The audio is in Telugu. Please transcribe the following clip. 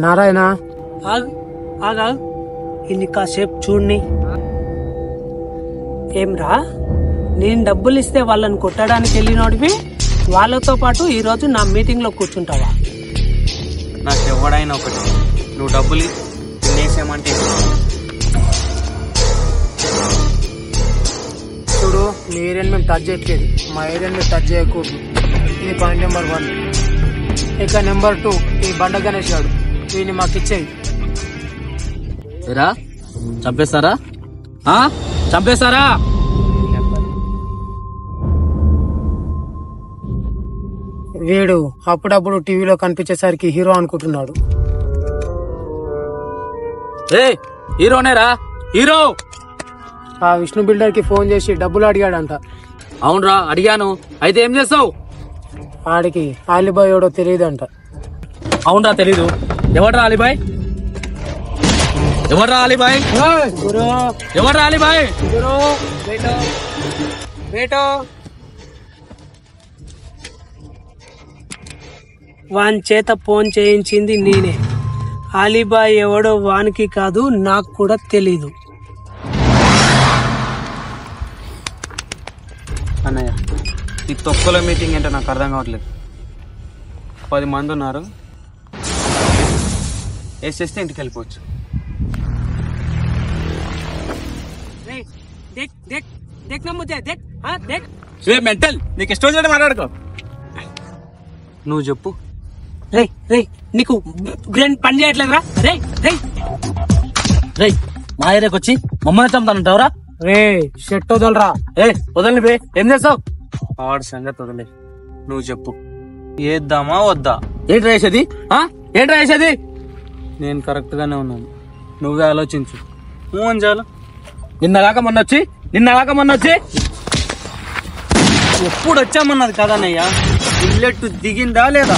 నారాయణ ఆగా ఇన్ని కాసేపు చూడ్ని. ఏమ్రా, నేను డబ్బులు ఇస్తే వాళ్ళని కొట్టడానికి వెళ్ళినోడివి వాళ్ళతో పాటు ఈరోజు నా మీటింగ్ లో కూర్చుంటావా? నాకు ఎవడైనా ఒకటి, నువ్వు డబ్బులు తినేసేమంటే చూడు, మీ ఏరియాని మేము టచ్ చేయట్లేదు, మా ఏరియాని మీరు టచ్ చేయకూడదు. ఇది పాయింట్ నెంబర్ 1. ఇక నెంబర్ 2, ఈ బండ గణేష్ గారు, వీడిని మాకు ఇచ్చేయి. చంపేస్తారా? చంపేస్తారా? వీడు అప్పుడప్పుడు టీవీలో కనిపించేసరికి హీరో అనుకుంటున్నాడు. హీరోనేరా, హీరో. ఆ విష్ణు బిల్డర్ కి ఫోన్ చేసి డబ్బులు అడిగాడంట. అవునరా, అడిగాను. అయితే ఏం చేస్తావు? ఆడికి ఆలిబాయ్ ఎవడో తెలియదంట. అవునరా, తెలీదు. ఎవడ్రా అలీబాయ్? ఎవడ్రా అలీబాయ్? ఎవడ్రా అలీబాయ్? వాని చేత ఫోన్ చేయించింది నేనే. అలీబాయ్ ఎవడో వానికి కాదు, నాకు కూడా తెలీదు. అన్నయ్య, ఈ తొక్కల మీటింగ్ ఏంటో నాకు అర్థం కావట్లేదు. 10 మంది ఉన్నారు, వేసేస్తే ఇంటికి వెళ్ళిపోవచ్చు. మెంటల్, నీకు ఇష్టం వచ్చినట్టు మాట్లాడుకో. నువ్వు చెప్పు. రే నీకు బ్రెయిన్ పని చేయట్లేదురా? రేయ్, మా ఏరియాకి వచ్చి మమ్మల్ని చంపుతానంటావురా? రే షెట్ వదలరా. వదలని బే, ఏం చేస్తావు? ఆడు సంగతి వదిలే, నువ్వు చెప్పు. ఏద్దామా వద్దా? ఏంటి రాసేది? ఏంటి రాసేది? నేను కరెక్ట్ గానే ఉన్నాను, నువ్వే ఆలోచించు. అని చాలు. నిన్నగాక మొన్న వచ్చి ఎప్పుడు వచ్చామన్నది కదన్నయ్యా. బుల్లెట్ దిగిందా లేదా?